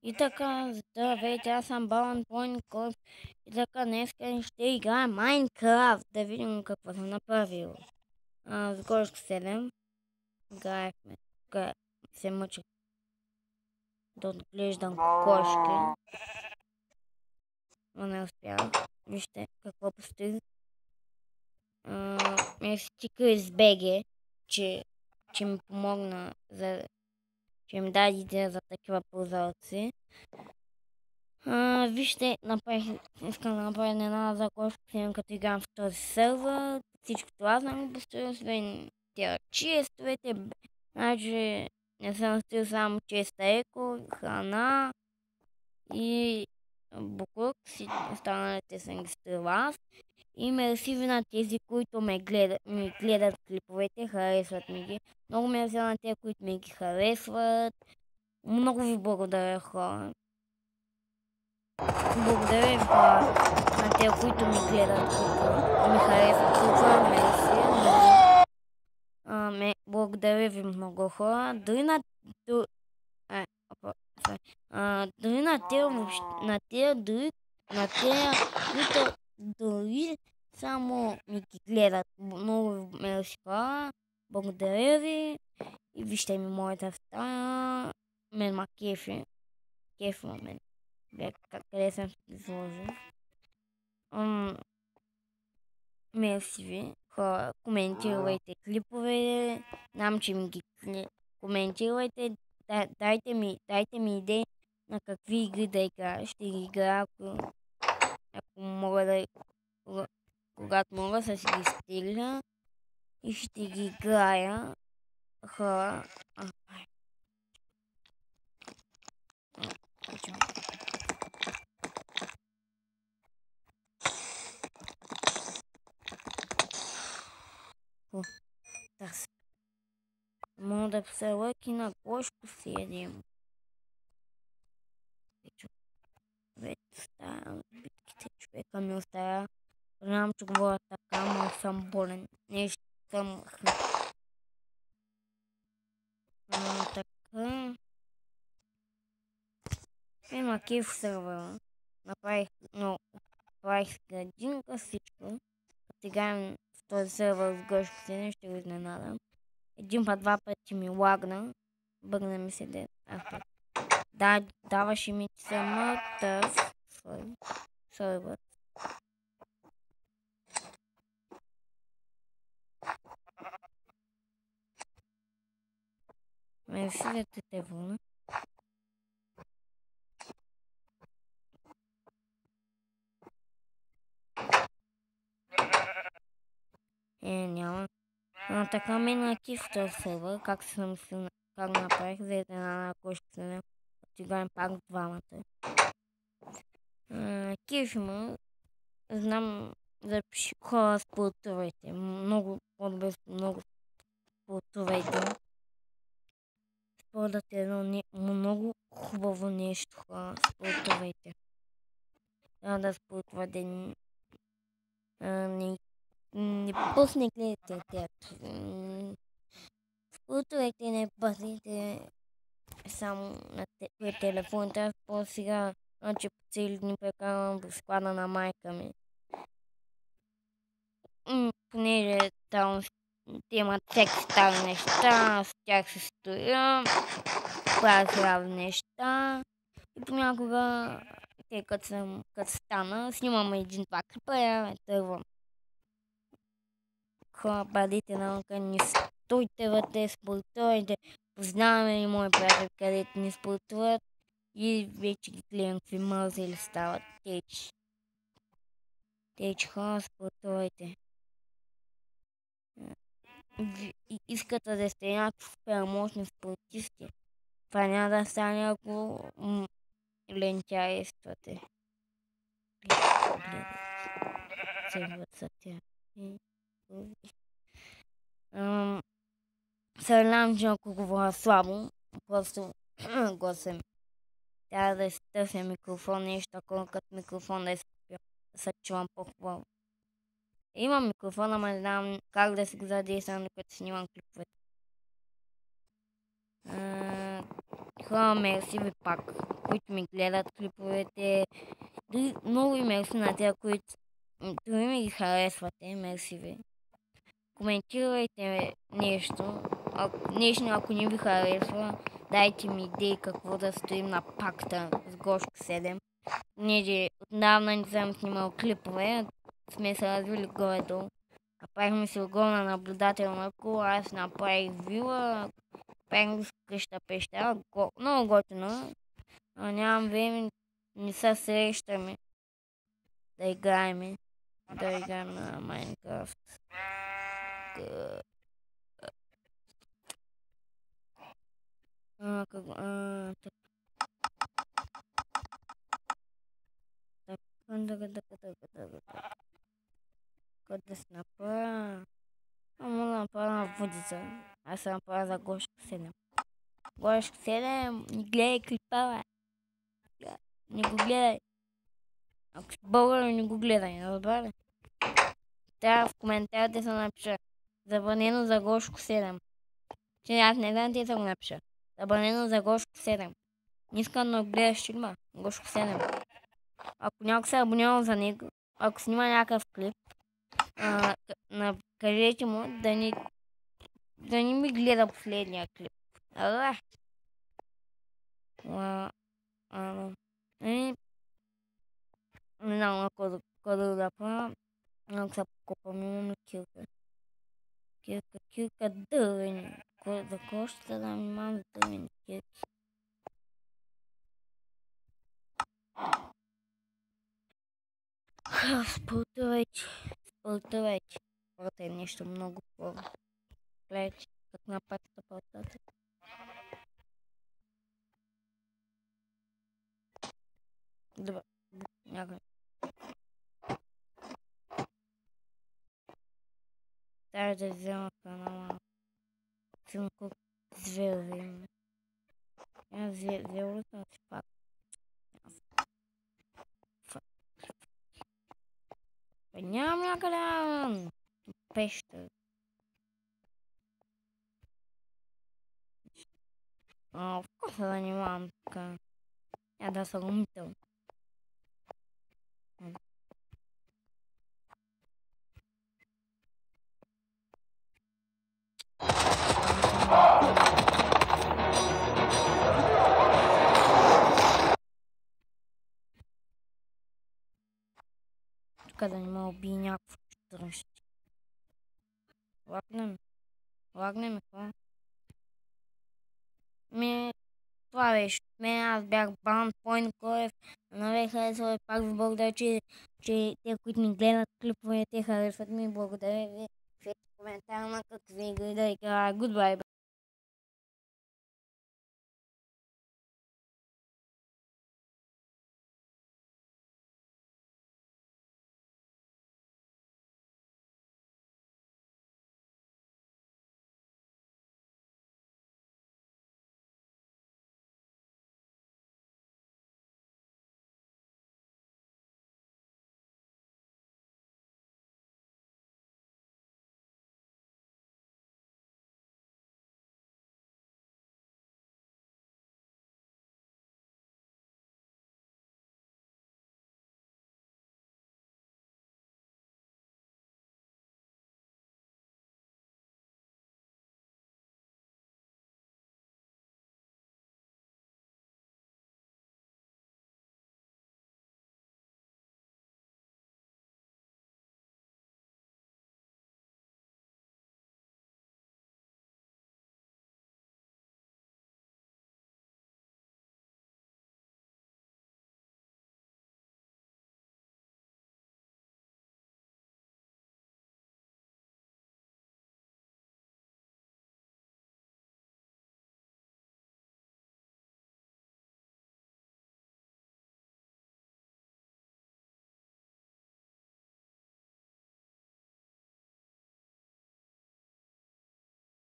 И така, здравейте, аз съм Балан Плойников. И така, днес ще играем Майнкрафт, да видим какво съм направил. С Гошко 7 играехме. Тук се мъчих да отглеждам кокошки, но не успях. Вижте какво постиг. Стика из БГ, че ми помогна, че ми даде идея за такива ползалци. Вижте, искам да направя една закошка, като играм в този сервер. Всичко това съм го построил, освен тия честовете. Значи не съм строил само честа еко, храна и буклук. Останалите съм ги строил аз. И мерси ви на тези, които ми гледат клиповете, харесват ми ги. Много мерси на тези, които ми ги харесват. Много ви благодаря, хора. Благодаря ви на те, които ми гледат, които ми харесват. Толкова мерси. Благодаря ви много, хора. Дори на които дори само ми ги гледат. Много мерси, хора. Благодаря ви. И вижте ми моята стая. Мен ма кефи. Кефи мен. Къде съм изложил. Мерси ви, хора. Коментирайте клипове. Знам, че ми ги коментирайте. Дайте ми идеи на какви игри да играя. Ще ги играя, ако мога да... Когато мога, да си ги стигна. И ще ги играя. Хора. Мога да се лъки на Гошко 7. Вече стая битките, човека ми остая. Знам, че говоря така, но съм болен. Нещо съм така. Има кеф в сервера. Направих градинка, всичко. Като играем в този сервер с Гошко 7, ще го изненадам. Един път, два пъти ми лагна. Бъгна ми се ден. Даваше ми самата сервер. Мерси да те вълна. Няма. Така мина киф в този сервер, как направих за една Гошко 7. Играем пак двамата. Кеф има. Знам, запиши хора, спортувайте. Много по-добре, много спортувайте. Спортът е едно много хубаво нещо, хора. Спортувайте. Трябва да спортувате. Не пусне гледате театър. Спортувайте, не пазите само на телефоните. Аз по-сега, че по цели дни прекарвам в склада на майка ми. Понеже там те имат всеки стари неща, с тях се стоя, правя разни неща. И понякога, като стана, снимам един-два клипа, я тървам. Хора, бъдете наука, не стойте вътре, спортувайте. Познаваме и мои приятели, където не спортуват. И вече ги гледам какви мързели стават. Теч хора, спортувайте. Искате да сте някакви супермощни спортисти. Това няма да стане, ако лентяйствате. Гледат са тя. Съжалявам, че ако говоря слабо, просто гласа ми. Трябва да си търся микрофон, нещо такова, като микрофон да изкупя, да се чувам по-хубаво. Имам микрофон, ама не знам как да си го задействам, докато снимам клиповете. хора мерси ви пак, които ми гледат клиповете. Много и мерси на тези, които дори ми ги харесвате. Мерси ви. Коментирайте нещо. Ако не ви харесва, дайте ми идеи какво да стоим на пакта с Гошко 7. Ние отдавна не съм снимал клипове, сме се развили горе-долу. Направихме си огромна наблюдателна кула, аз направих вила, правих къща пещера, много готино. Нямам време, не се срещаме да играем на Майнкрафт. Какво да се направя? Мога да направя водица. Аз се направя за Гошко 7. Гошко 7, не гледай клипа, бе. Не го гледай. Ако си българин, не го гледай, разбра ли? Трябва в коментарите се напиша забранено за Гошко 7. Че аз не знам, те са го напиша. Забранено за Гошко 7. Не искам да гледаш филма Гошко 7. Ако някой се е абонирал за него, ако снима някакъв клип, кажете му да не ми гледа последния клип. Ала? Не знам какво да правя. Ако се покупам, имаме килка. Килка дървени. За кошата да ми имам дървени килки. Спълтавайте. Това е нещо много хубаво. Гледайте как нападате пълтата. Добре, някой. Трябва да взема канала. Съм колко зверове има. Аз зверове съм си пак. Нямам някъде пеща. В какво се занимавам така? Я да съм умител. Тук да не ме убие някакво чудовище. Лагнем това. Това беше от мен, аз бях Бан Пойнт Коев. Навек харесва и пак ви благодаря, че те, които ми гледат клипове, те харесват ми. Благодаря ви. Пишете коментар на какви игри да играя. Goodbye.